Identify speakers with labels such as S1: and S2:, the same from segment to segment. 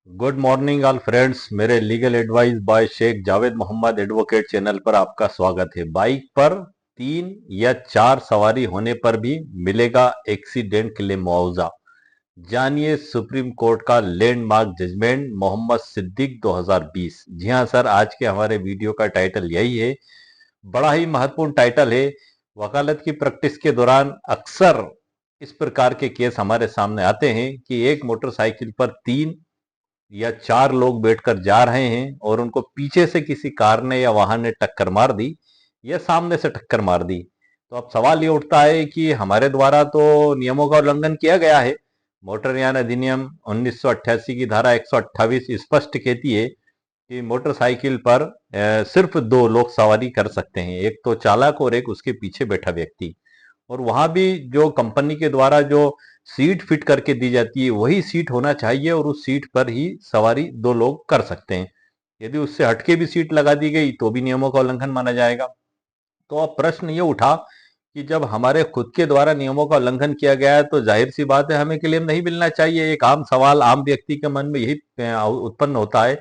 S1: Good morning all friends. मेरे legal advice by Shaikh Javed Mohammad advocate channel पर आपका स्वागत है। बाइक पर 3 या 4 सवारी होने पर भी मिलेगा एक्सीडेंट क्लेम मुआवजा। जानिए सुप्रीम कोर्ट का लैंडमार्क जजमेंट मोहम्मद सिद्दीक 2020। जी हां सर, आज के हमारे वीडियो का टाइटल यही है। बड़ा ही महत्वपूर्ण टाइटल है। वकालत की प्रैक्टिस के दौरान अक्सर इस प्रकार के केस हमारे सामने आते हैं कि एक मोटरसाइकिल पर 3 या 4 लोग बैठकर जा रहे हैं और उनको पीछे से किसी कार ने या वाहन ने टक्कर मार दी या सामने से टक्कर मार दी। तो अब सवाल ये उठता है कि हमारे द्वारा तो नियमों का उल्लंघन किया गया है। मोटरयान अधिनियम 1988 की धारा 128 स्पष्ट कहती है कि मोटरसाइकिल पर सिर्फ 2 लोग सवारी कर सकते हैं, एक तो चालक और एक उसके पीछे बैठा व्यक्ति। और वहां भी जो कंपनी के द्वारा जो सीट फिट करके दी जाती है वही सीट होना चाहिए और उस सीट पर ही सवारी 2 लोग कर सकते हैं। यदि उससे हटके भी सीट लगा दी गई तो भी नियमों का उल्लंघन माना जाएगा। तो अब प्रश्न ये उठा कि जब हमारे खुद के द्वारा नियमों का उल्लंघन किया गया है तो जाहिर सी बात है हमें क्लेम नहीं मिलना चाहिए। एक आम सवाल आम व्यक्ति के मन में यही उत्पन्न होता है।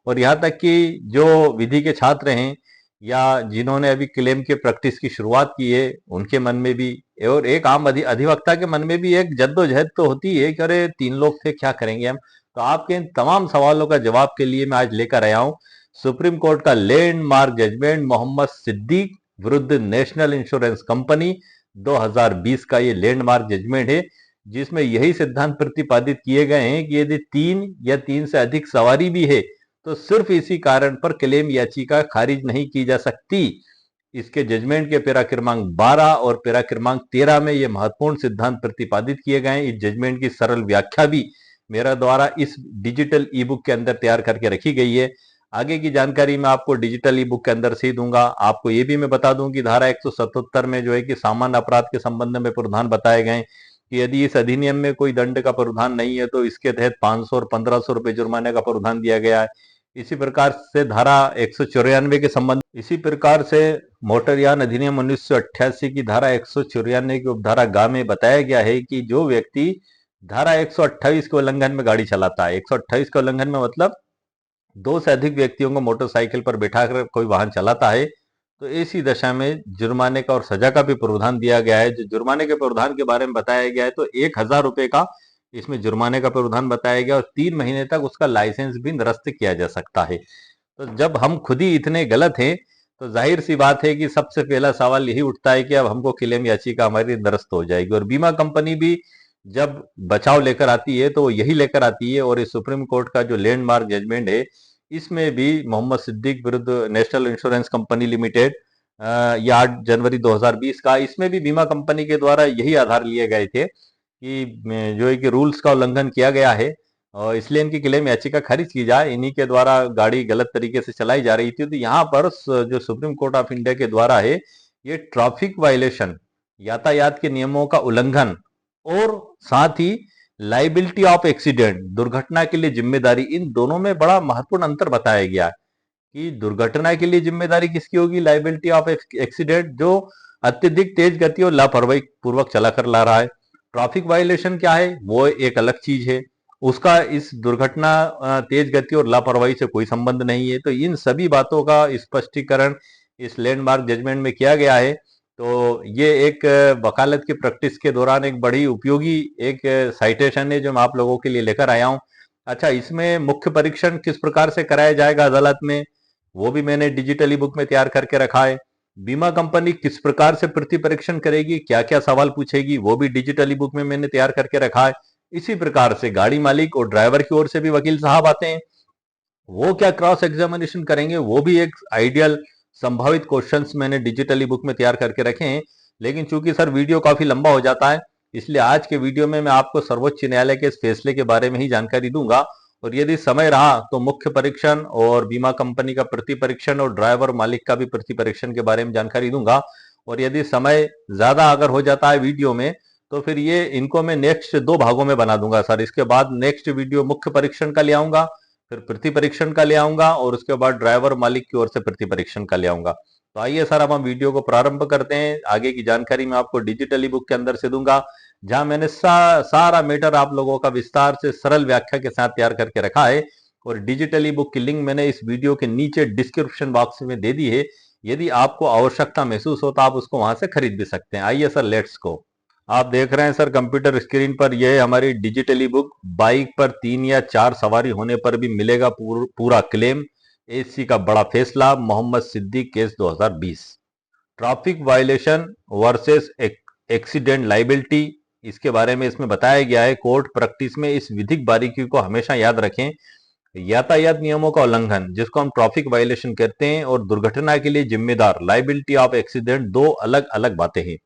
S1: और यहाँ तक कि जो विधि के छात्र हैं या जिन्होंने अभी क्लेम के प्रैक्टिस की शुरुआत की है उनके मन में भी और एक आम अधिवक्ता के मन में भी एक जद्दोजहद तो होती है कि अरे 3 लोग थे, क्या करेंगे हम। तो आपके इन तमाम सवालों का जवाब के लिए मैं आज लेकर आया हूं सुप्रीम कोर्ट का लैंडमार्क जजमेंट मोहम्मद सिद्दीक विरुद्ध नेशनल इंश्योरेंस कंपनी 2020 का ये लैंडमार्क जजमेंट है, जिसमें यही सिद्धांत प्रतिपादित किए गए हैं कि यदि 3 या 3 से अधिक सवारी भी है तो सिर्फ इसी कारण पर क्लेम याचिका खारिज नहीं की जा सकती। इसके जजमेंट के पैरा क्रमांक 12 और पैरा क्रमांक 13 में ये महत्वपूर्ण सिद्धांत प्रतिपादित किए गए हैं। इस जजमेंट की सरल व्याख्या भी मेरा द्वारा इस डिजिटल ई बुक के अंदर तैयार करके रखी गई है। आगे की जानकारी मैं आपको डिजिटल ई बुक के अंदर से ही दूंगा। आपको ये भी मैं बता दूं कि धारा 177 में जो है कि सामान्य अपराध के संबंध में प्रावधान बताए गए कि यदि इस अधिनियम में कोई दंड का प्रावधान नहीं है तो इसके तहत 500 और 1500 रुपए जुर्माने का प्रावधान दिया गया है। इसी प्रकार से धारा 194 के संबंध इसी प्रकार से मोटरयान अधिनियम 1988 की धारा 194 की उपधारा ग में बताया गया है कि जो व्यक्ति धारा 128 के उल्लंघन में गाड़ी चलाता है, 128 के उल्लंघन में मतलब 2 से अधिक व्यक्तियों को मोटरसाइकिल पर बैठाकर कोई वाहन चलाता है, तो ऐसी दशा में जुर्माने का और सजा का भी प्रावधान दिया गया है। जो जुर्माने के प्रावधान के बारे में बताया गया है तो 1000 रुपए का इसमें जुर्माने का प्रावधान बताया गया और 3 महीने तक उसका लाइसेंस भी निरस्त किया जा सकता है। तो जब हम खुद ही इतने गलत हैं तो जाहिर सी बात है कि सबसे पहला सवाल यही उठता है कि अब हमको क्लेम याचिका हमारी निरस्त हो जाएगी। और बीमा कंपनी भी जब बचाव लेकर आती है तो वो यही लेकर आती है। और इस सुप्रीम कोर्ट का जो लैंडमार्क जजमेंट है इसमें भी मोहम्मद सिद्दीक विरुद्ध नेशनल इंश्योरेंस कंपनी लिमिटेड ये 8 जनवरी 2020 का, इसमें भी बीमा कंपनी के द्वारा यही आधार लिए गए थे कि जो है कि रूल्स का उल्लंघन किया गया है और इसलिए इनकी क्लेम याचिका खारिज की जाए। इन्हीं के द्वारा गाड़ी गलत तरीके से चलाई जा रही थी। तो यहाँ पर जो सुप्रीम कोर्ट ऑफ इंडिया के द्वारा है ये ट्रैफिक वायलेशन, यातायात के नियमों का उल्लंघन और साथ ही लाइबिलिटी ऑफ एक्सीडेंट, दुर्घटना के लिए जिम्मेदारी, इन दोनों में बड़ा महत्वपूर्ण अंतर बताया गया है कि दुर्घटना के लिए जिम्मेदारी किसकी होगी, लाइबिलिटी ऑफ एक्सीडेंट जो अत्यधिक तेज गति और लापरवाही पूर्वक चला कर ला रहा है। ट्रैफिक वायलेशन क्या है वो एक अलग चीज है, उसका इस दुर्घटना तेज गति और लापरवाही से कोई संबंध नहीं है। तो इन सभी बातों का स्पष्टीकरण इस लैंडमार्क जजमेंट में किया गया है। तो ये एक वकालत की प्रैक्टिस के दौरान एक बड़ी उपयोगी एक साइटेशन है जो मैं आप लोगों के लिए लेकर आया हूं। अच्छा, इसमें मुख्य परीक्षण किस प्रकार से कराया जाएगा अदालत में वो भी मैंने डिजिटली बुक में तैयार करके रखा है। बीमा कंपनी किस प्रकार से प्रति परीक्षण करेगी, क्या क्या सवाल पूछेगी वो भी डिजिटली बुक में मैंने तैयार करके रखा है। इसी प्रकार से गाड़ी मालिक और ड्राइवर की ओर से भी वकील साहब आते हैं, वो क्या क्रॉस एग्जामिनेशन करेंगे वो भी एक आइडियल संभावित क्वेश्चंस मैंने डिजिटली बुक में तैयार करके रखे हैं। लेकिन चूंकि सर वीडियो काफी लंबा हो जाता है इसलिए आज के वीडियो में मैं आपको सर्वोच्च न्यायालय के इस फैसले के बारे में ही जानकारी दूंगा। और यदि समय रहा तो मुख्य परीक्षण और बीमा कंपनी का प्रति परीक्षण और ड्राइवर मालिक का भी प्रति परीक्षण के बारे में जानकारी दूंगा। और यदि समय ज्यादा अगर हो जाता है वीडियो में तो फिर ये इनको मैं नेक्स्ट 2 भागों में बना दूंगा सर। इसके बाद नेक्स्ट वीडियो मुख्य परीक्षण का ले आऊंगा, फिर प्रति परीक्षण का ले आऊंगा और उसके बाद ड्राइवर मालिक की ओर से प्रति परीक्षण का ले आऊंगा। तो आइए सर अब हम वीडियो को प्रारंभ करते हैं। आगे की जानकारी मैं आपको डिजिटली बुक के अंदर से दूंगा। जहां मैंने सारा मैटर आप लोगों का विस्तार से सरल व्याख्या के साथ तैयार करके रखा है। और डिजिटल ई बुक की लिंक मैंने इस वीडियो के नीचे डिस्क्रिप्शन बॉक्स में दे दी है। यदि आपको आवश्यकता महसूस हो तो आप उसको वहां से खरीद भी सकते हैं। आइए सर, लेट्स गो। आप देख रहे हैं सर कंप्यूटर स्क्रीन पर, यह है हमारी डिजिटल ई बुक। बाइक पर 3 या 4 सवारी होने पर भी मिलेगा पूरा क्लेम। एसी का बड़ा फैसला, Mohammed Siddique case 2020। Traffic violation versus accident liability, इसके बारे में इसमें बताया गया है। कोर्ट प्रैक्टिस में इस विधिक बारीकी को हमेशा याद रखें। यातायात नियमों का उल्लंघन, जिसको हम ट्रैफिक वायलेशन कहते हैं, और दुर्घटना के लिए जिम्मेदार लाइबिलिटी ऑफ एक्सीडेंट, दो अलग अलग बातें हैं।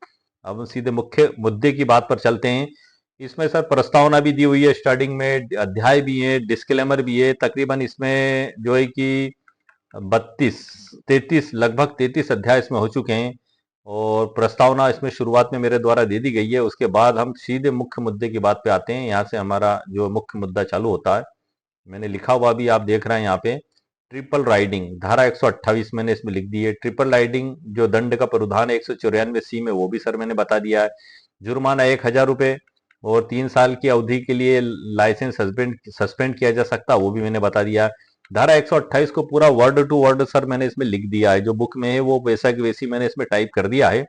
S1: अब हम सीधे मुख्य मुद्दे की बात पर चलते हैं। इसमें सर प्रस्तावना भी दी हुई है, स्टार्टिंग में अध्याय भी है, डिस्क्लेमर भी है। तकरीबन इसमें जो है कि 32-33, लगभग 33 अध्याय इसमें हो चुके हैं। और प्रस्तावना इसमें शुरुआत में मेरे द्वारा दे दी गई है। उसके बाद हम सीधे मुख्य मुद्दे की बात पे आते हैं। यहाँ से हमारा जो मुख्य मुद्दा चालू होता है, मैंने लिखा हुआ भी आप देख रहे हैं यहाँ पे। ट्रिपल राइडिंग, धारा 128 मैंने इसमें लिख दी है। ट्रिपल राइडिंग जो दंड का प्रावधान है 194C में, वो भी सर मैंने बता दिया है। जुर्माना 1000 रुपए और 3 साल की अवधि के लिए लाइसेंस सस्पेंड किया जा सकता है, वो भी मैंने बता दिया। धारा 128 को पूरा वर्ड टू वर्ड सर मैंने इसमें लिख दिया है। जो बुक में है वो वैसा की वैसी मैंने इसमें टाइप कर दिया है।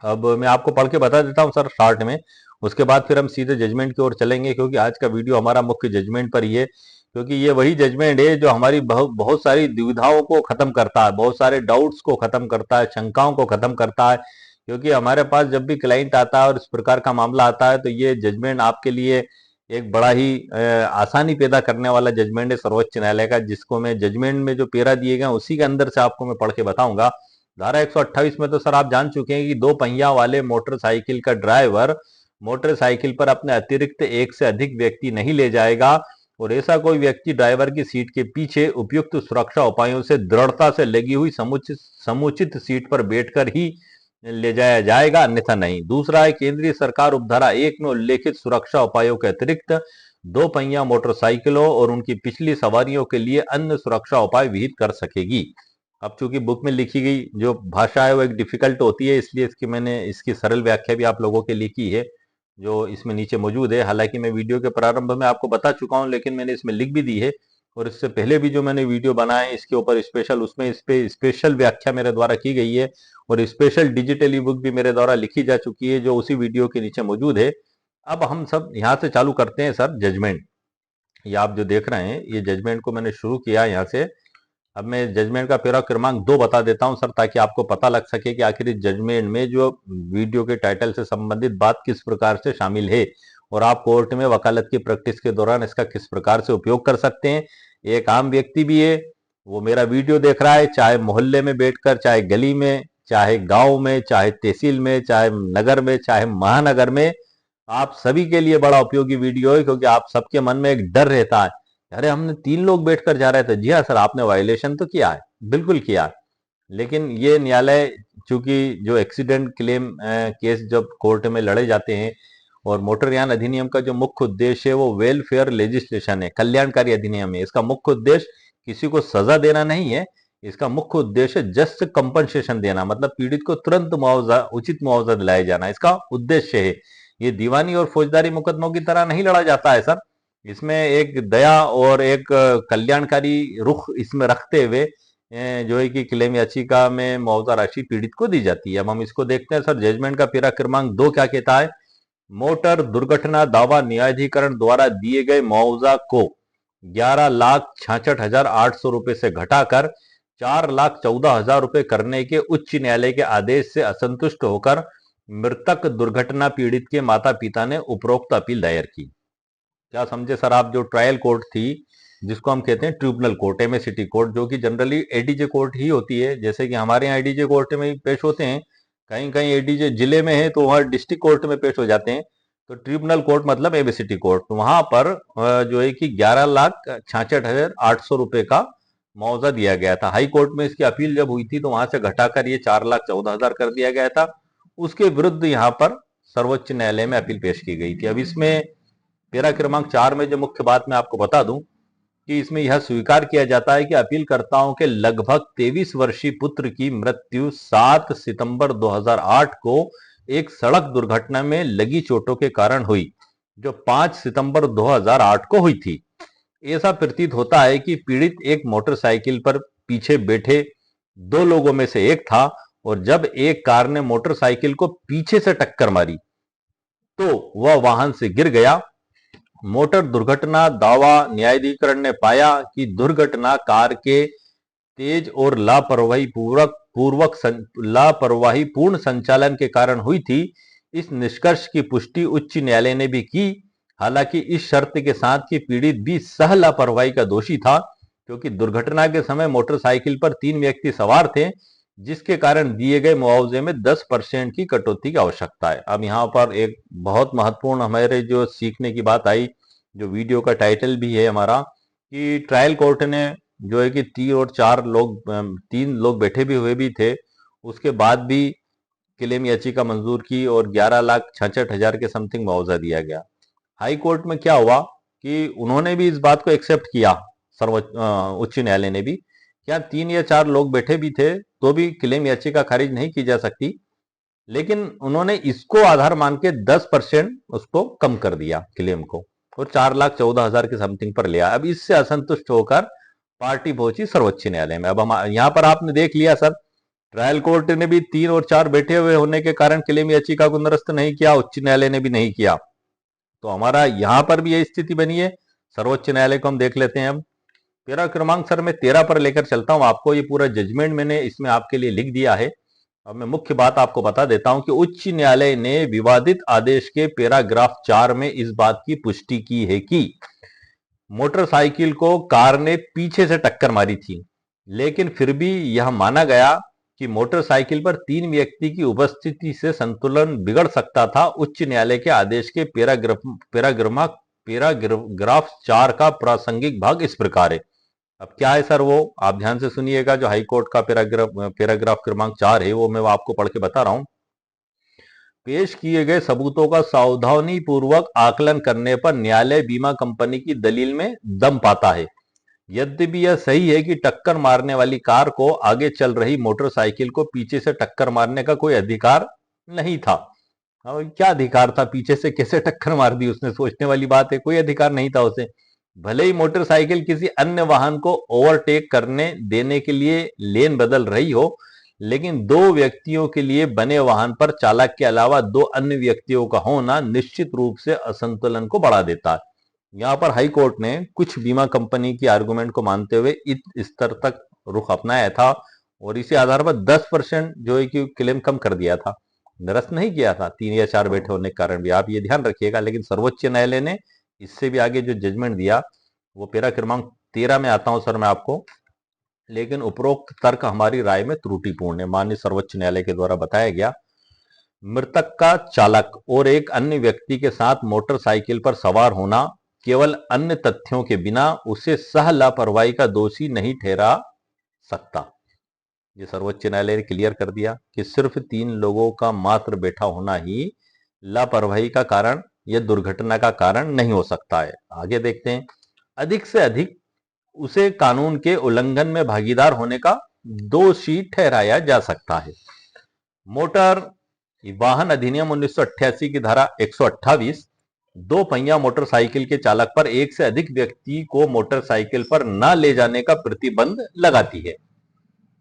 S1: अब मैं आपको पढ़ के बता देता हूँ सर शॉर्ट में। उसके बाद फिर हम सीधे जजमेंट की ओर चलेंगे, क्योंकि आज का वीडियो हमारा मुख्य जजमेंट पर ही है। क्योंकि ये वही जजमेंट है जो हमारी बहुत बहुत सारी दुविधाओं को खत्म करता है, बहुत सारे डाउट्स को खत्म करता है, शंकाओं को खत्म करता है। क्योंकि हमारे पास जब भी क्लाइंट आता है और इस प्रकार का मामला आता है, तो ये जजमेंट आपके लिए एक बड़ा ही आसानी पैदा करने वाला जजमेंट है सर्वोच्च न्यायालय का, जिसको मैं जजमेंट में जो पेरा दिए गए उसी के अंदर से आपको मैं पढ़ के बताऊंगा। धारा 128 में तो सर आप जान चुके हैं कि 2 पहिया वाले मोटरसाइकिल का ड्राइवर मोटरसाइकिल पर अपने अतिरिक्त एक से अधिक व्यक्ति नहीं ले जाएगा, और ऐसा कोई व्यक्ति ड्राइवर की सीट के पीछे उपयुक्त सुरक्षा उपायों से दृढ़ता से लगी हुई समुचित समुचित सीट पर बैठकर ही ले जाया जाएगा, अन्यथा नहीं। दूसरा है, केंद्रीय सरकार उपधारा 1 में उल्लेखित सुरक्षा उपायों के अतिरिक्त 2 पहिया मोटरसाइकिलों और उनकी पिछली सवारियों के लिए अन्य सुरक्षा उपाय विहित कर सकेगी। अब चूंकि बुक में लिखी गई जो भाषा है वो एक डिफिकल्ट होती है, इसलिए मैंने इसकी सरल व्याख्या भी आप लोगों के लिए की है, जो इसमें नीचे मौजूद है। हालांकि मैं वीडियो के प्रारंभ में आपको बता चुका हूं, लेकिन मैंने इसमें लिख भी दी है। और इससे पहले भी जो मैंने वीडियो बनाए इसके ऊपर स्पेशल, उसमें इस पे स्पेशल व्याख्या मेरे द्वारा की गई है, और स्पेशल डिजिटल ई बुक भी मेरे द्वारा लिखी जा चुकी है, जो उसी वीडियो के नीचे मौजूद है। अब हम सब यहाँ से चालू करते हैं सर जजमेंट। ये आप जो देख रहे हैं, ये जजमेंट को मैंने शुरू किया यहाँ से। अब मैं जजमेंट का पैरा क्रमांक 2 बता देता हूं सर, ताकि आपको पता लग सके कि आखिर इस जजमेंट में जो वीडियो के टाइटल से संबंधित बात किस प्रकार से शामिल है, और आप कोर्ट में वकालत की प्रैक्टिस के दौरान इसका किस प्रकार से उपयोग कर सकते हैं। एक आम व्यक्ति भी है, वो मेरा वीडियो देख रहा है, चाहे मोहल्ले में बैठकर, चाहे गली में, चाहे गांव में, चाहे तहसील में, चाहे नगर में, चाहे महानगर में, आप सभी के लिए बड़ा उपयोगी वीडियो है। क्योंकि आप सबके मन में एक डर रहता है, अरे हमने 3 लोग बैठकर जा रहे थे। जी हाँ सर, आपने वायलेशन तो किया है, बिल्कुल किया है। लेकिन ये न्यायालय, चूंकि जो एक्सीडेंट क्लेम केस जब कोर्ट में लड़े जाते हैं, और मोटरयान अधिनियम का जो मुख्य उद्देश्य है वो वेलफेयर लेजिस्लेशन है, कल्याणकारी अधिनियम है। इसका मुख्य उद्देश्य किसी को सजा देना नहीं है, इसका मुख्य उद्देश्य जस्ट कंपनसेशन देना, मतलब पीड़ित को तुरंत मुआवजा, उचित मुआवजा दिलाया जाना, इसका उद्देश्य है। ये दीवानी और फौजदारी मुकदमों की तरह नहीं लड़ा जाता है सर। इसमें एक दया और एक कल्याणकारी रुख इसमें रखते हुए जो है कि क्लेम याचिका में मुआवजा राशि पीड़ित को दी जाती है। अब हम इसको देखते हैं सर, जजमेंट का पैरा क्रमांक 2 क्या कहता है। मोटर दुर्घटना दावा न्यायाधिकरण द्वारा दिए गए मुआवजा को 11,66,800 रुपए से घटाकर 4,14,000 रुपए करने के उच्च न्यायालय के आदेश से असंतुष्ट होकर मृतक दुर्घटना पीड़ित के माता पिता ने उपरोक्त अपील दायर की। क्या समझे सर आप। जो ट्रायल कोर्ट थी, जिसको हम कहते हैं ट्रिब्यूनल कोर्ट, एमएससीटी कोर्ट, जो कि जनरली एडीजे कोर्ट ही होती है, जैसे कि हमारे यहाँ एडीजे कोर्ट में पेश होते हैं, कहीं कहीं एडीजे जिले में है तो वहाँ डिस्ट्रिक्ट कोर्ट में पेश हो जाते हैं। तो ट्रिब्यूनल कोर्ट मतलब एमएससीटी कोर्ट, तो वहां पर जो है कि 11,66,800 रुपए का मुआवजा दिया गया था। हाई कोर्ट में इसकी अपील जब हुई थी तो वहां से घटाकर ये 4,14,000 कर दिया गया था। उसके विरुद्ध यहाँ पर सर्वोच्च न्यायालय में अपील पेश की गई थी। अब इसमें पैरा क्रमांक 4 में जो मुख्य बात मैं आपको बता दूं कि इसमें यह स्वीकार किया जाता है कि अपीलकर्ताओं के लगभग 23 वर्षीय पुत्र की मृत्यु 7 सितंबर 2008 को एक सड़क दुर्घटना में लगी चोटों के कारण हुई, जो 5 सितंबर 2008 को हुई थी। ऐसा प्रतीत होता है कि पीड़ित एक मोटरसाइकिल पर पीछे बैठे दो लोगों में से एक था, और जब एक कार ने मोटरसाइकिल को पीछे से टक्कर मारी तो वह वाहन से गिर गया। मोटर दुर्घटना दावा न्यायाधिकरण ने पाया कि दुर्घटना कार के तेज और लापरवाही पूर्ण संचालन के कारण हुई थी। इस निष्कर्ष की पुष्टि उच्च न्यायालय ने भी की, हालांकि इस शर्त के साथ कि पीड़ित भी सह लापरवाही का दोषी था, क्योंकि दुर्घटना के समय मोटरसाइकिल पर 3 व्यक्ति सवार थे, जिसके कारण दिए गए मुआवजे में 10% की कटौती की आवश्यकता है। अब यहाँ पर एक बहुत महत्वपूर्ण हमारे जो सीखने की बात आई, जो वीडियो का टाइटल भी है हमारा, कि ट्रायल कोर्ट ने जो है कि 3 लोग बैठे भी हुए भी थे, उसके बाद भी क्लेम याचिका मंजूर की और 11,66,000 के समथिंग मुआवजा दिया गया। हाई कोर्ट में क्या हुआ कि उन्होंने भी इस बात को एक्सेप्ट किया, उच्च न्यायालय ने भी, क्या 3 या 4 लोग बैठे भी थे तो भी क्लेम याचिका खारिज नहीं की जा सकती, लेकिन उन्होंने इसको आधार मान के 10% उसको कम कर दिया क्लेम को, और 4,14,000 के समथिंग पर लिया। अब इससे असंतुष्ट होकर पार्टी पहुंची सर्वोच्च न्यायालय में। अब हम यहाँ पर आपने देख लिया सर, ट्रायल कोर्ट ने भी 3 और 4 बैठे हुए होने के कारण क्लेम याचिका को निरस्त नहीं किया, उच्च न्यायालय ने भी नहीं किया। तो हमारा यहाँ पर भी यह स्थिति बनी है। सर्वोच्च न्यायालय को हम देख लेते हैं। अब पैरा क्रमांक सर मैं 13 पर लेकर चलता हूं आपको। ये पूरा जजमेंट मैंने इसमें आपके लिए लिख दिया है। अब मैं मुख्य बात आपको बता देता हूं कि उच्च न्यायालय ने विवादित आदेश के पैराग्राफ 4 में इस बात की पुष्टि की है कि मोटरसाइकिल को कार ने पीछे से टक्कर मारी थी, लेकिन फिर भी यह माना गया कि मोटरसाइकिल पर 3 व्यक्ति की उपस्थिति से संतुलन बिगड़ सकता था। उच्च न्यायालय के आदेश के पैराग्राफ 4 का प्रासंगिक भाग इस प्रकार है। अब क्या है सर, वो आप ध्यान से सुनिएगा। जो हाई कोर्ट का पैराग्राफ क्रमांक 4 है वो मैं आपको पढ़ के बता रहा हूं। पेश किए गए सबूतों का सावधानी पूर्वक आकलन करने पर न्यायालय बीमा कंपनी की दलील में दम पाता है। यद्यपि यह सही है कि टक्कर मारने वाली कार को आगे चल रही मोटरसाइकिल को पीछे से टक्कर मारने का कोई अधिकार नहीं था। अब क्या अधिकार था, पीछे से कैसे टक्कर मार दी उसने, सोचने वाली बात है। कोई अधिकार नहीं था उसे। भले ही मोटरसाइकिल किसी अन्य वाहन को ओवरटेक करने देने के लिए लेन बदल रही हो, लेकिन 2 व्यक्तियों के लिए बने वाहन पर चालक के अलावा 2 अन्य व्यक्तियों का होना निश्चित रूप से असंतुलन को बढ़ा देता है। यहाँ पर हाई कोर्ट ने कुछ बीमा कंपनी की आर्गुमेंट को मानते हुए इस स्तर तक रुख अपनाया था, और इसी आधार पर 10% जो है कि क्लेम कम कर दिया था, निरस्त नहीं किया था 3 या 4 बैठे होने के कारण भी। आप ये ध्यान रखिएगा। लेकिन सर्वोच्च न्यायालय ने इससे भी आगे जो जजमेंट दिया, वो पैरा क्रमांक 13 में आता हूं सर मैं आपको। लेकिन उपरोक्त तर्क हमारी राय में त्रुटिपूर्ण है। माननीय सर्वोच्च न्यायालय के द्वारा बताया गया, मृतक का चालक और एक अन्य व्यक्ति के साथ मोटरसाइकिल पर सवार होना केवल अन्य तथ्यों के बिना उसे सह लापरवाही का दोषी नहीं ठहरा सकता। ये सर्वोच्च न्यायालय ने क्लियर कर दिया कि सिर्फ 3 लोगों का मात्र बैठा होना ही लापरवाही का कारण या दुर्घटना का कारण नहीं हो सकता है। आगे देखते हैं। अधिक से अधिक उसे कानून के उल्लंघन में भागीदार होने का दोषी ठहराया जा सकता है। मोटर वाहन अधिनियम 1988 की धारा 128 2 पहिया मोटरसाइकिल के चालक पर एक से अधिक व्यक्ति को मोटरसाइकिल पर न ले जाने का प्रतिबंध लगाती है।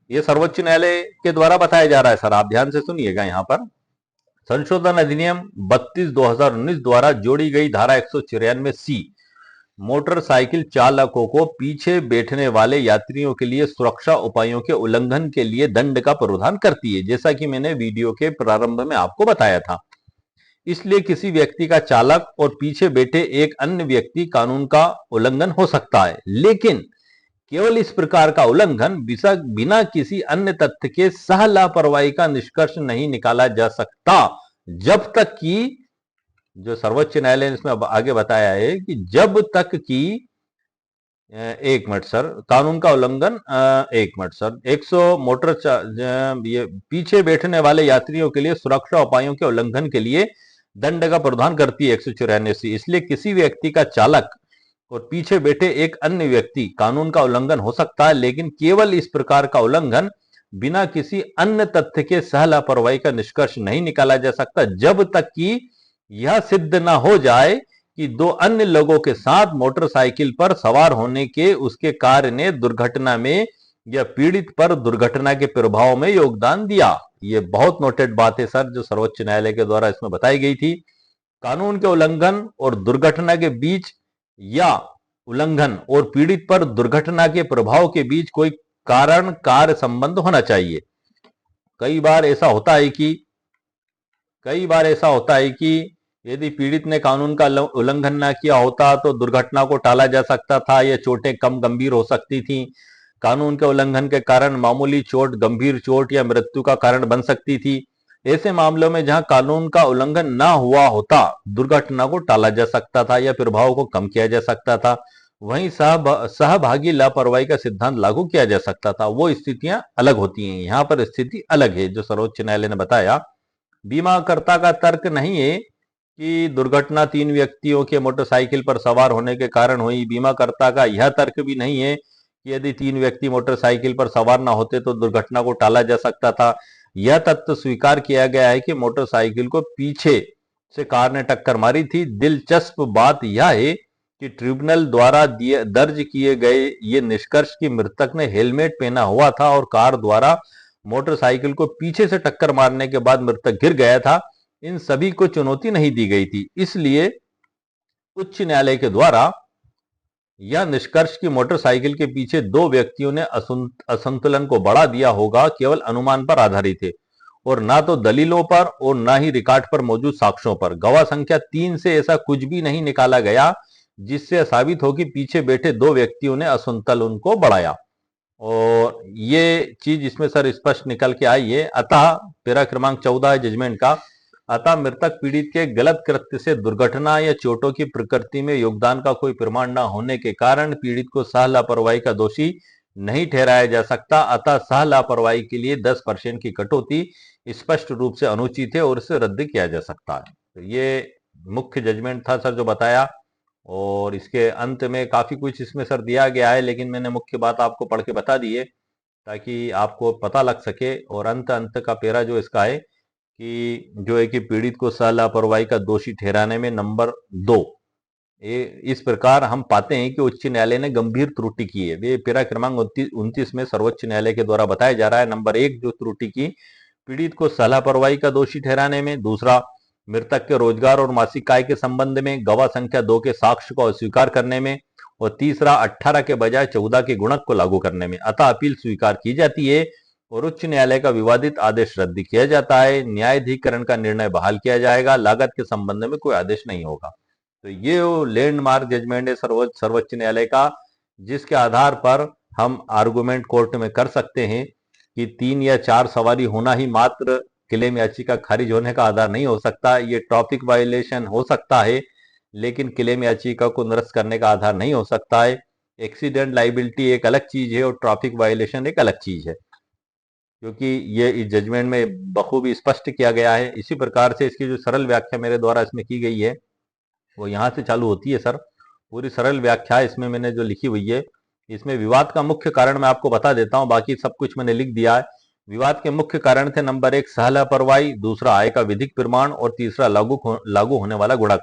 S1: यह सर्वोच्च न्यायालय के द्वारा बताया जा रहा है सर, आप ध्यान से सुनिएगा। यहां पर संशोधन अधिनियम 32/2019 द्वारा जोड़ी गई धारा 194C मोटरसाइकिल चालकों को पीछे बैठने वाले यात्रियों के लिए सुरक्षा उपायों के उल्लंघन के लिए दंड का प्रावधान करती है, जैसा कि मैंने वीडियो के प्रारंभ में आपको बताया था। इसलिए किसी व्यक्ति का चालक और पीछे बैठे एक अन्य व्यक्ति कानून का उल्लंघन हो सकता है, लेकिन केवल इस प्रकार का उल्लंघन बिना किसी अन्य तथ्य के सह लापरवाही का निष्कर्ष नहीं निकाला जा सकता, जब तक कि, जो सर्वोच्च न्यायालय ने इसमें आगे बताया है कि जब तक कि, एक मिनट सर, कानून का उल्लंघन, एक मिनट सर, 100 ये पीछे बैठने वाले यात्रियों के लिए सुरक्षा उपायों के उल्लंघन के लिए दंड का प्रावधान करती है 194C। इसलिए किसी व्यक्ति का चालक और पीछे बैठे एक अन्य व्यक्ति कानून का उल्लंघन हो सकता है, लेकिन केवल इस प्रकार का उल्लंघन बिना किसी अन्य तथ्य के सह लापरवाही का निष्कर्ष नहीं निकाला जा सकता जब तक कि यह सिद्ध न हो जाए कि दो अन्य लोगों के साथ मोटरसाइकिल पर सवार होने के उसके कार्य ने दुर्घटना में या पीड़ित पर दुर्घटना के प्रभाव में योगदान दिया। ये बहुत नोटेड बात है सर, जो सर्वोच्च न्यायालय के द्वारा इसमें बताई गई थी। कानून के उल्लंघन और दुर्घटना के बीच या उल्लंघन और पीड़ित पर दुर्घटना के प्रभाव के बीच कोई कारण कार्य संबंध होना चाहिए। कई बार ऐसा होता है कि यदि पीड़ित ने कानून का उल्लंघन न किया होता तो दुर्घटना को टाला जा सकता था या चोटें कम गंभीर हो सकती थी। कानून के उल्लंघन के कारण मामूली चोट गंभीर चोट या मृत्यु का कारण बन सकती थी। ऐसे मामलों में जहां कानून का उल्लंघन न हुआ होता, दुर्घटना को टाला जा सकता था या प्रभाव को कम किया जा सकता था। वहीं सहभागी लापरवाही का सिद्धांत लागू किया जा सकता था। वो स्थितियां अलग होती हैं, यहाँ पर स्थिति अलग है जो सर्वोच्च न्यायालय ने बताया। बीमाकर्ता का तर्क नहीं है कि दुर्घटना तीन व्यक्तियों के मोटरसाइकिल पर सवार होने के कारण हुई। बीमाकर्ता का यह तर्क भी नहीं है कि यदि तीन व्यक्ति मोटरसाइकिल पर सवार न होते तो दुर्घटना को टाला जा सकता था। यह तथ्य स्वीकार किया गया है कि मोटरसाइकिल को पीछे से कार ने टक्कर मारी थी। दिलचस्प बात यह है कि ट्रिब्यूनल द्वारा दर्ज किए गए ये निष्कर्ष कि मृतक ने हेलमेट पहना हुआ था और कार द्वारा मोटरसाइकिल को पीछे से टक्कर मारने के बाद मृतक गिर गया था, इन सभी को चुनौती नहीं दी गई थी। इसलिए उच्च न्यायालय के द्वारा यह निष्कर्ष कि मोटरसाइकिल के पीछे दो व्यक्तियों ने असंतुलन को बढ़ा दिया होगा केवल अनुमान पर आधारित है और ना तो दलीलों पर और ना ही रिकॉर्ड पर मौजूद साक्ष्यों पर। गवाह संख्या 3 से ऐसा कुछ भी नहीं निकाला गया जिससे साबित हो कि पीछे बैठे दो व्यक्तियों ने असंतुलन को बढ़ाया, और ये चीज इसमें सर स्पष्ट निकल के आई है। अतः पैरा क्रमांक 14 है जजमेंट का। अतः मृतक पीड़ित के गलत कृत्य से दुर्घटना या चोटों की प्रकृति में योगदान का कोई प्रमाण न होने के कारण पीड़ित को सह लापरवाही का दोषी नहीं ठहराया जा सकता। अतः सह लापरवाही के लिए 10% की कटौती स्पष्ट रूप से अनुचित है और इसे रद्द किया जा सकता है। तो ये मुख्य जजमेंट था सर जो बताया, और इसके अंत में काफी कुछ इसमें सर दिया गया है, लेकिन मैंने मुख्य बात आपको पढ़ के बता दी है ताकि आपको पता लग सके। और अंत का पेरा जो इसका है कि जो है कि पीड़ित को सह लापरवाही का दोषी ठहराने में नंबर 2, इस प्रकार हम पाते हैं कि उच्च न्यायालय ने गंभीर त्रुटि की है। वे पैरा क्रमांक 29 में सर्वोच्च न्यायालय के द्वारा बताया जा रहा है। नंबर 1 जो त्रुटि की, पीड़ित को सह लापरवाही का दोषी ठहराने में। दूसरा, मृतक के रोजगार और मासिक आय के संबंध में गवाह संख्या 2 के साक्ष्य को अस्वीकार करने में। और तीसरा, 18 के बजाय 14 के गुणक को लागू करने में। अतः अपील स्वीकार की जाती है और उच्च न्यायालय का विवादित आदेश रद्द किया जाता है। न्यायाधिकरण का निर्णय बहाल किया जाएगा। लागत के संबंध में कोई आदेश नहीं होगा। तो ये लैंडमार्क जजमेंट है सर्वोच्च न्यायालय का, जिसके आधार पर हम आर्गुमेंट कोर्ट में कर सकते हैं कि 3 या 4 सवारी होना ही मात्र क्लेम याचिका खारिज होने का आधार नहीं हो सकता। ये ट्रैफिक वायलेशन हो सकता है लेकिन क्लेम याचिका को निरस्त करने का आधार नहीं हो सकता है। एक्सीडेंट लाइबिलिटी एक अलग चीज है और ट्रैफिक वायलेशन एक अलग चीज है, क्योंकि ये इस जजमेंट में बखूबी स्पष्ट किया गया है। इसी प्रकार से इसकी जो सरल व्याख्या मेरे द्वारा इसमें की गई है वो यहाँ से चालू होती है सर। पूरी सरल व्याख्या इसमें मैंने जो लिखी हुई है, इसमें विवाद का मुख्य कारण मैं आपको बता देता हूँ, बाकी सब कुछ मैंने लिख दिया है। विवाद के मुख्य कारण थे नंबर 1 सह लापरवाही, दूसरा आय का विधिक प्रमाण और तीसरा लागू होने वाला गुणक।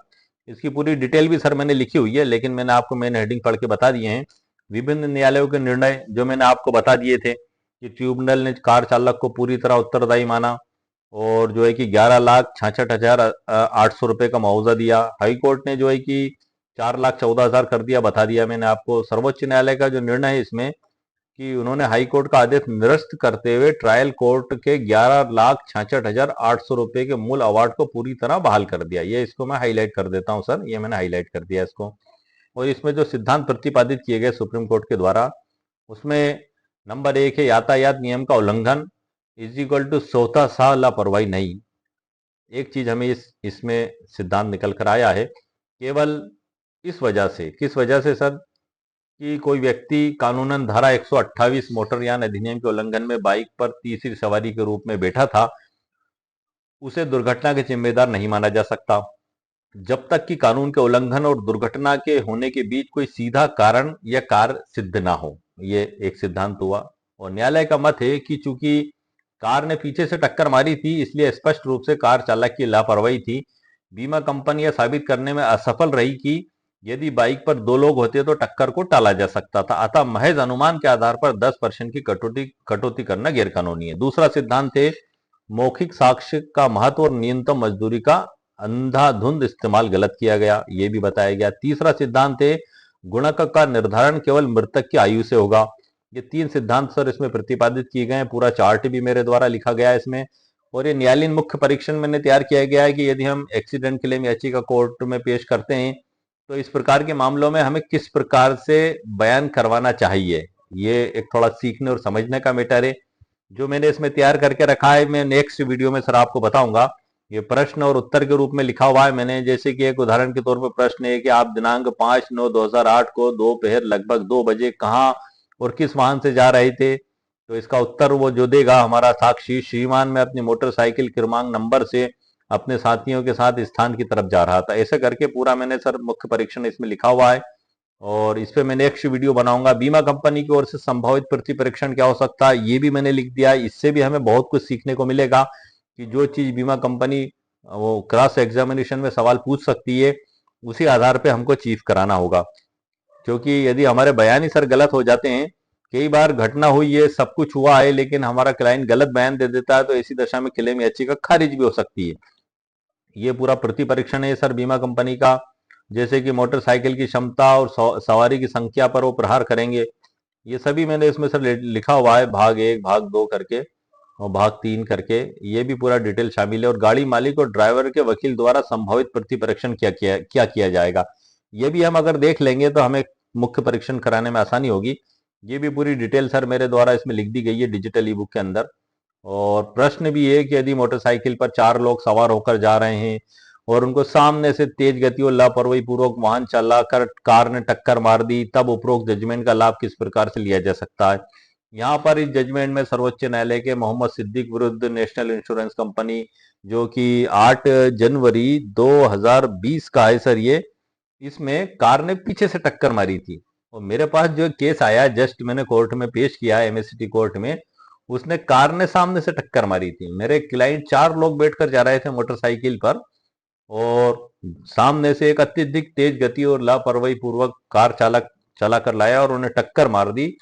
S1: इसकी पूरी डिटेल भी सर मैंने लिखी हुई है, लेकिन मैंने आपको मेन हेडिंग पढ़ के बता दिए हैं। विभिन्न न्यायालयों के निर्णय जो मैंने आपको बता दिए थे कि ट्रिब्यूनल ने कार चालक को पूरी तरह उत्तरदायी माना और जो है कि 11,66,800 रुपए का मुआवजा दिया। हाई कोर्ट ने जो है कि 4,14,000 कर दिया, बता दिया मैंने आपको। सर्वोच्च न्यायालय का जो निर्णय है इसमें कि उन्होंने हाई कोर्ट का आदेश निरस्त करते हुए ट्रायल कोर्ट के 11,66,800 रुपए के मूल अवार्ड को पूरी तरह बहाल कर दिया। ये इसको मैं हाईलाइट कर देता हूं सर, ये मैंने हाईलाइट कर दिया इसको। और इसमें जो सिद्धांत प्रतिपादित किए गए सुप्रीम कोर्ट के द्वारा, उसमें नंबर 1 है यातायात नियम का उल्लंघन इज इक्वल टू स्वतः सह लापरवाही नहीं। एक चीज हमें इसमें सिद्धांत निकल कर आया है, केवल इस वजह से, किस वजह से सर, कि कोई व्यक्ति कानूनन धारा 128 मोटरयान अधिनियम के उल्लंघन में बाइक पर तीसरी सवारी के रूप में बैठा था, उसे दुर्घटना के जिम्मेदार नहीं माना जा सकता जब तक कि कानून के उल्लंघन और दुर्घटना के होने के बीच कोई सीधा कारण या कार्य सिद्ध ना हो। ये एक सिद्धांत हुआ। और न्यायालय का मत है कि चूंकि कार ने पीछे से टक्कर मारी थी, इसलिए स्पष्ट रूप से कार चालक की लापरवाही थी। बीमा कंपनी यह साबित करने में असफल रही कि यदि बाइक पर दो लोग होते तो टक्कर को टाला जा सकता था। अतः महज अनुमान के आधार पर 10% की कटौती कटौती करना गैरकानूनी है। दूसरा सिद्धांत है मौखिक साक्ष्य का महत्व और न्यूनतम मजदूरी का अंधाधुंध इस्तेमाल गलत किया गया, ये भी बताया गया। तीसरा सिद्धांत है गुणक का निर्धारण केवल मृतक की आयु से होगा। ये तीन सिद्धांत सर इसमें प्रतिपादित किए गए हैं। पूरा चार्ट भी मेरे द्वारा लिखा गया है इसमें। और ये न्यायालयीन मुख्य परीक्षण मैंने तैयार किया गया है कि यदि हम एक्सीडेंट क्लेम याचिका कोर्ट में पेश करते हैं तो इस प्रकार के मामलों में हमें किस प्रकार से बयान करवाना चाहिए। ये एक थोड़ा सीखने और समझने का मैटर है जो मैंने इसमें तैयार करके रखा है। मैं नेक्स्ट वीडियो में सर आपको बताऊंगा। ये प्रश्न और उत्तर के रूप में लिखा हुआ है मैंने। जैसे कि एक उदाहरण के तौर पर प्रश्न है कि आप दिनांक 5/9/2008 को दोपहर लगभग 2 बजे कहां और किस वाहन से जा रहे थे। तो इसका उत्तर वो जो देगा हमारा साक्षी, श्रीमान मैं अपनी मोटरसाइकिल क्रमांक नंबर से अपने साथियों के साथ स्थान की तरफ जा रहा था। ऐसे करके पूरा मैंने सर मुख्य परीक्षण इसमें लिखा हुआ है और इस पे मैं नेक्स्ट वीडियो बनाऊंगा। बीमा कंपनी की ओर से संभावित प्रति परीक्षण क्या हो सकता है ये भी मैंने लिख दिया है। इससे भी हमें बहुत कुछ सीखने को मिलेगा कि जो चीज बीमा कंपनी वो क्रॉस एग्जामिनेशन में सवाल पूछ सकती है उसी आधार पे हमको चीफ कराना होगा। क्योंकि यदि हमारे बयान ही सर गलत हो जाते हैं, कई बार घटना हुई है, सब कुछ हुआ है, लेकिन हमारा क्लाइंट गलत बयान दे देता है तो ऐसी दशा में क्लेम याचिका खारिज भी हो सकती है। ये पूरा प्रति परीक्षण है सर बीमा कंपनी का। जैसे कि मोटरसाइकिल की क्षमता और सवारी की संख्या पर वो प्रहार करेंगे। ये सभी मैंने इसमें सर लिखा हुआ है, भाग 1 भाग 2 करके और भाग 3 करके। ये भी पूरा डिटेल शामिल है। और गाड़ी मालिक और ड्राइवर के वकील द्वारा संभावित प्रति परीक्षण क्या किया जाएगा, ये भी हम अगर देख लेंगे तो हमें मुख्य परीक्षण कराने में आसानी होगी। ये भी पूरी डिटेल सर मेरे द्वारा इसमें लिख दी गई है डिजिटल ई बुक के अंदर। और प्रश्न भी है कि यदि मोटरसाइकिल पर 4 लोग सवार होकर जा रहे हैं और उनको सामने से तेज गति और लापरवाही पूर्वक वाहन चलाकर कार ने टक्कर मार दी, तब उपरोक्त जजमेंट का लाभ किस प्रकार से लिया जा सकता है। यहाँ पर इस जजमेंट में सर्वोच्च न्यायालय के मोहम्मद सिद्दीक विरुद्ध नेशनल इंश्योरेंस कंपनी जो कि 8 जनवरी 2020 का है सर ये। इसमें कार ने पीछे से टक्कर मारी थी और मेरे पास जो केस आया जस्ट मैंने कोर्ट में पेश किया एमएससीटी कोर्ट में, उसने कार ने सामने से टक्कर मारी थी। मेरे क्लाइंट 4 लोग बैठकर जा रहे थे मोटरसाइकिल पर और सामने से एक अत्यधिक तेज गति और लापरवाही पूर्वक कार चालक चला कर लाया और उन्हें टक्कर मार दी।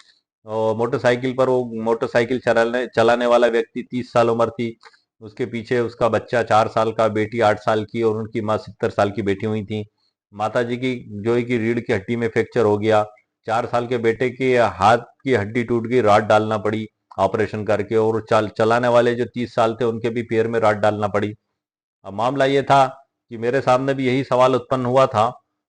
S1: और मोटरसाइकिल पर वो मोटरसाइकिल चलाने चलाने वाला व्यक्ति 30 साल उम्र थी। उसके पीछे उसका बच्चा 4 साल का, बेटी 8 साल की और उनकी माँ 70 साल की बैठी हुई थी। माता जी की जो है कि रीढ़ की हड्डी में फ्रैक्चर हो गया। 4 साल के बेटे के हाथ की हड्डी टूट गई, रॉड डालना पड़ी ऑपरेशन करके। और चलाने वाले जो 30 साल थे उनके भी पैर में रॉड डालना पड़ी। अब मामला ये था कि मेरे सामने भी यही सवाल उत्पन्न हुआ था,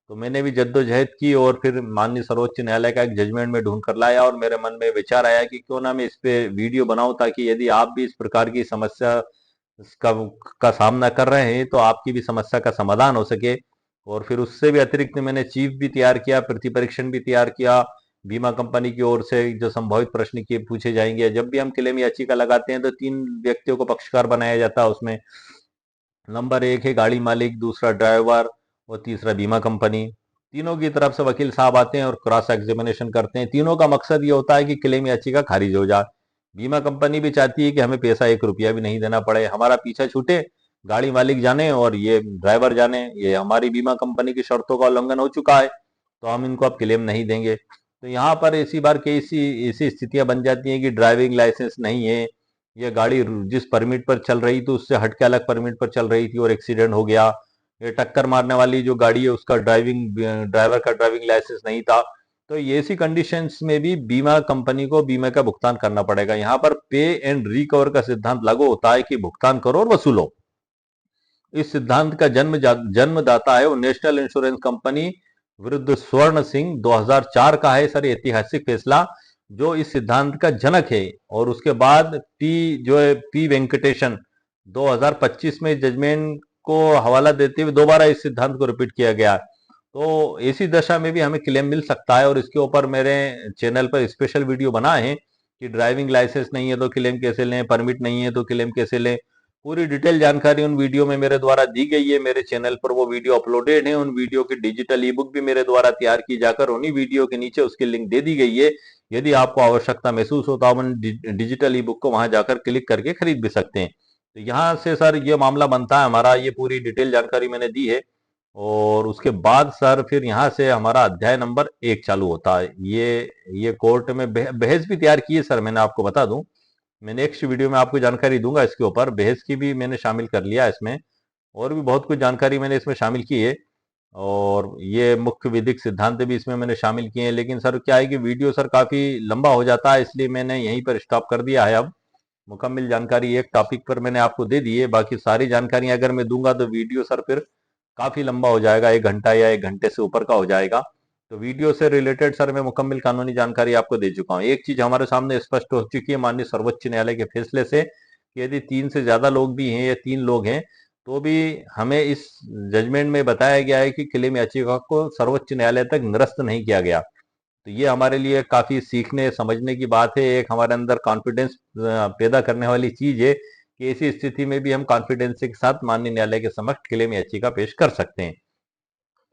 S1: तो मैंने भी जद्दोजहद की और फिर माननीय सर्वोच्च न्यायालय का एक जजमेंट में ढूंढ कर लाया। और मेरे मन में विचार आया कि क्यों ना मैं इस पे वीडियो बनाऊं ताकि यदि आप भी इस प्रकार की समस्या का, का सामना कर रहे हैं तो आपकी भी समस्या का समाधान हो सके। और फिर उससे भी अतिरिक्त मैंने चीफ भी तैयार किया, प्रतिपरीक्षण भी तैयार किया। बीमा कंपनी की ओर से जो संभावित प्रश्न किए पूछे जाएंगे। जब भी हम क्लेम याचिका लगाते हैं तो 3 व्यक्तियों को पक्षकार बनाया जाता है उसमें। नंबर 1 है गाड़ी मालिक, दूसरा ड्राइवर और तीसरा बीमा कंपनी। तीनों की तरफ से वकील साहब आते हैं और क्रॉस एग्जामिनेशन करते हैं। तीनों का मकसद ये होता है कि क्लेम याचिका खारिज हो जाए। बीमा कंपनी भी चाहती है कि हमें पैसा 1 रुपया भी नहीं देना पड़े, हमारा पीछा छूटे, गाड़ी मालिक जाने और ये ड्राइवर जाने, ये हमारी बीमा कंपनी की शर्तों का उल्लंघन हो चुका है तो हम इनको अब क्लेम नहीं देंगे। तो यहाँ पर इसी बार कई ऐसी स्थितियां बन जाती हैं कि ड्राइविंग लाइसेंस नहीं है, ये गाड़ी जिस परमिट पर चल रही थी उससे हट के अलग परमिट पर चल रही थी और एक्सीडेंट हो गया। ये टक्कर मारने वाली जो गाड़ी है उसका ड्राइवर का ड्राइविंग लाइसेंस नहीं था। तो ये ऐसी कंडीशंस में भी बीमा कंपनी को बीमा का भुगतान करना पड़ेगा। यहाँ पर पे एंड रिकवर का सिद्धांत लागू होता है कि भुगतान करो और वसूलो। इस सिद्धांत का जन्मदाता है वो नेशनल इंश्योरेंस कंपनी विरुद्ध स्वर्ण सिंह 2004 का है सर ऐतिहासिक फैसला जो इस सिद्धांत का जनक है। और उसके बाद जो है पी वेंकटेशन 2025 में जजमेंट को हवाला देते हुए दोबारा इस सिद्धांत को रिपीट किया गया। तो ऐसी दशा में भी हमें क्लेम मिल सकता है और इसके ऊपर मेरे चैनल पर स्पेशल वीडियो बनाए हैं कि ड्राइविंग लाइसेंस नहीं है तो क्लेम कैसे लें, परमिट नहीं है तो क्लेम कैसे लें। पूरी डिटेल जानकारी उन वीडियो में मेरे द्वारा दी गई है। मेरे चैनल पर वो वीडियो अपलोडेड है। उन वीडियो की डिजिटल ई बुक भी मेरे द्वारा तैयार की जाकर उन्हीं वीडियो के नीचे उसकी लिंक दे दी गई है यदि आपको आवश्यकता महसूस हो तो आप डिजिटल ई बुक को वहां जाकर क्लिक करके खरीद भी सकते हैं। तो यहाँ से सर ये मामला बनता है हमारा, ये पूरी डिटेल जानकारी मैंने दी है। और उसके बाद सर फिर यहाँ से हमारा अध्याय नंबर 1 चालू होता है। ये कोर्ट में बहस भी तैयार की है सर, मैंने आपको बता दूं। मैं नेक्स्ट वीडियो में आपको जानकारी दूंगा इसके ऊपर, बहस की भी मैंने शामिल कर लिया इसमें, और भी बहुत कुछ जानकारी मैंने इसमें शामिल की है। और ये मुख्य विधिक सिद्धांत भी इसमें मैंने शामिल किए हैं। लेकिन सर क्या है कि वीडियो सर काफी लंबा हो जाता है, इसलिए मैंने यहीं पर स्टॉप कर दिया है। अब मुकम्मल जानकारी एक टॉपिक पर मैंने आपको दे दी है, बाकी सारी जानकारी अगर मैं दूंगा तो वीडियो सर फिर काफी लंबा हो जाएगा, 1 घंटा या 1 घंटे से ऊपर का हो जाएगा। तो वीडियो से रिलेटेड सर मैं मुकम्मल कानूनी जानकारी आपको दे चुका हूँ। एक चीज हमारे सामने स्पष्ट हो चुकी है माननीय सर्वोच्च न्यायालय के फैसले से, कि यदि 3 से ज्यादा लोग भी हैं या 3 लोग हैं तो भी हमें इस जजमेंट में बताया गया है कि क्लेम याचिका को सर्वोच्च न्यायालय तक निरस्त नहीं किया गया। तो ये हमारे लिए काफी सीखने समझने की बात है, एक हमारे अंदर कॉन्फिडेंस पैदा करने वाली चीज है कि ऐसी स्थिति में भी हम कॉन्फिडेंस के साथ माननीय न्यायालय के समक्ष क्लेम याचिका पेश कर सकते हैं।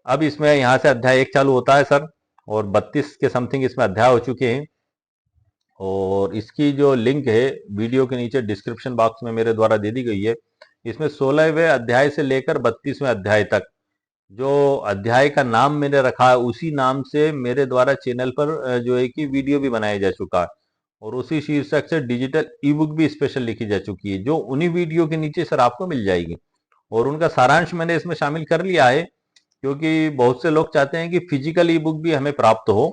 S1: अब इसमें यहाँ से अध्याय 1 चालू होता है सर, और 32 के समथिंग इसमें अध्याय हो चुके हैं। और इसकी जो लिंक है वीडियो के नीचे डिस्क्रिप्शन बॉक्स में मेरे द्वारा दे दी गई है। इसमें 16वें अध्याय से लेकर 32वें अध्याय तक जो अध्याय का नाम मैंने रखा है उसी नाम से मेरे द्वारा चैनल पर जो है कि वीडियो भी बनाया जा चुका है, और उसी शीर्षक से डिजिटल ई बुक भी स्पेशल लिखी जा चुकी है, जो उन्हीं वीडियो के नीचे सर आपको मिल जाएगी। और उनका सारांश मैंने इसमें शामिल कर लिया है, क्योंकि बहुत से लोग चाहते हैं कि फिजिकल ई बुक भी हमें प्राप्त हो।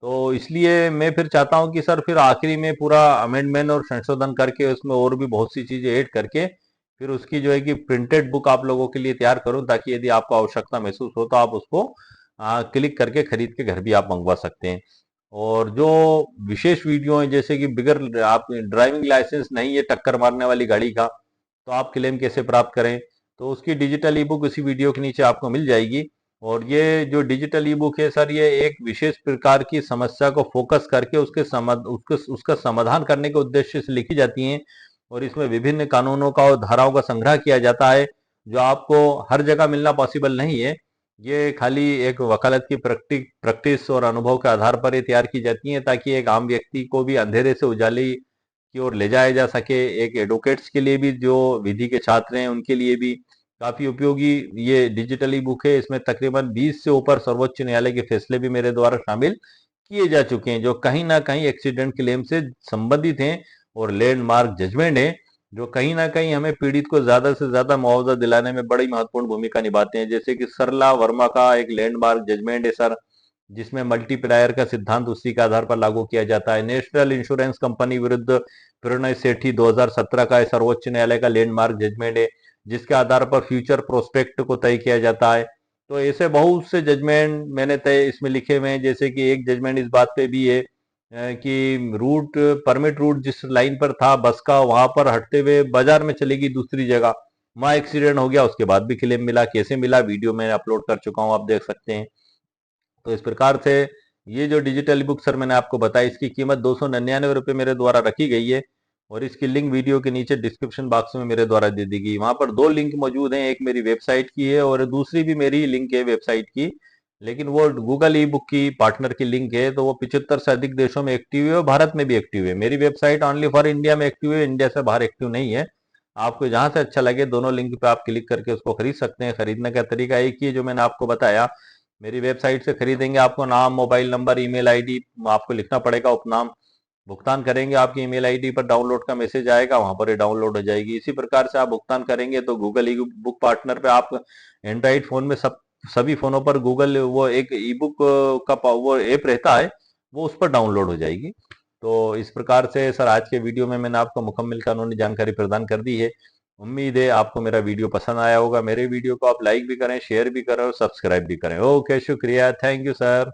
S1: तो इसलिए मैं फिर चाहता हूं कि सर फिर आखिरी में पूरा अमेंडमेंट और संशोधन करके उसमें और भी बहुत सी चीजें ऐड करके फिर उसकी जो है कि प्रिंटेड बुक आप लोगों के लिए तैयार करूं, ताकि यदि आपको आवश्यकता महसूस हो तो आप उसको क्लिक करके खरीद के घर भी आप मंगवा सकते हैं। और जो विशेष वीडियो है, जैसे कि बिगर आप ड्राइविंग लाइसेंस नहीं है टक्कर मारने वाली गाड़ी का, तो आप क्लेम कैसे प्राप्त करें, तो उसकी डिजिटल ई बुक इसी वीडियो के नीचे आपको मिल जाएगी। और ये जो डिजिटल ई बुक है सर, ये एक विशेष प्रकार की समस्या को फोकस करके उसका समाधान करने के उद्देश्य से लिखी जाती हैं। और इसमें विभिन्न कानूनों का और धाराओं का संग्रह किया जाता है, जो आपको हर जगह मिलना पॉसिबल नहीं है। ये खाली एक वकालत की प्रैक्टिस और अनुभव के आधार पर ये तैयार की जाती है, ताकि एक आम व्यक्ति को भी अंधेरे से उजाले की ओर ले जाया जा सके। एक एडवोकेट्स के लिए भी, जो विधि के छात्र हैं उनके लिए भी काफी उपयोगी ये डिजिटल ई बुक है। इसमें तकरीबन 20 से ऊपर सर्वोच्च न्यायालय के फैसले भी मेरे द्वारा शामिल किए जा चुके हैं, जो कहीं ना कहीं एक्सीडेंट क्लेम से संबंधित हैं, और लैंडमार्क जजमेंट है, जो कहीं ना कहीं हमें पीड़ित को ज्यादा से ज्यादा मुआवजा दिलाने में बड़ी महत्वपूर्ण भूमिका निभाते हैं। जैसे कि सरला वर्मा का एक लैंडमार्क जजमेंट है सर, जिसमें मल्टीप्लायर का सिद्धांत उसी के आधार पर लागू किया जाता है। नेशनल इंश्योरेंस कंपनी विरुद्ध प्रणय सेठी 2017 का सर्वोच्च न्यायालय का लैंडमार्क जजमेंट है, जिसके आधार पर फ्यूचर प्रोस्पेक्ट को तय किया जाता है। तो ऐसे बहुत से जजमेंट मैंने तय इसमें लिखे हुए हैं। जैसे कि एक जजमेंट इस बात पे भी है कि रूट परमिट रूट जिस लाइन पर था बस का, वहां पर हटते हुए बाजार में चलेगी दूसरी जगह, वहां एक्सीडेंट हो गया, उसके बाद भी क्लेम मिला। कैसे मिला, वीडियो मैंने अपलोड कर चुका हूं, आप देख सकते हैं। तो इस प्रकार से ये जो डिजिटल बुक सर मैंने आपको बताया, इसकी कीमत 299 रुपये मेरे द्वारा रखी गई है, और इसकी लिंक वीडियो के नीचे डिस्क्रिप्शन बॉक्स में मेरे द्वारा दे दी गई। वहां पर 2 लिंक मौजूद हैं, एक मेरी वेबसाइट की है और दूसरी भी मेरी लिंक है वेबसाइट की, लेकिन वो गूगल ई बुक की पार्टनर की लिंक है। तो वो 75 से अधिक देशों में एक्टिव है और भारत में भी एक्टिव है। मेरी वेबसाइट ओनली फॉर इंडिया में एक्टिव है, इंडिया से बाहर एक्टिव नहीं है। आपको जहां से अच्छा लगे दोनों लिंक पे आप क्लिक करके उसको खरीद सकते हैं। खरीदने का तरीका एक ही है जो मैंने आपको बताया। मेरी वेबसाइट से खरीदेंगे, आपको नाम, मोबाइल नंबर, ईमेल आईडी आपको लिखना पड़ेगा, उपनाम। भुगतान करेंगे, आपकी ईमेल आईडी पर डाउनलोड का मैसेज आएगा, वहां पर ये डाउनलोड हो जाएगी। इसी प्रकार से आप भुगतान करेंगे तो गूगल ई बुक पार्टनर पे आप एंड्रॉइड फोन में सभी फोनों पर गूगल वो एक ई बुक का वो ऐप रहता है, वो उस पर डाउनलोड हो जाएगी। तो इस प्रकार से सर आज के वीडियो में मैंने आपको मुकम्मल कानूनी जानकारी प्रदान कर दी है। उम्मीद है आपको मेरा वीडियो पसंद आया होगा। मेरे वीडियो को आप लाइक भी करें, शेयर भी करें और सब्सक्राइब भी करें। ओके, शुक्रिया, थैंक यू सर।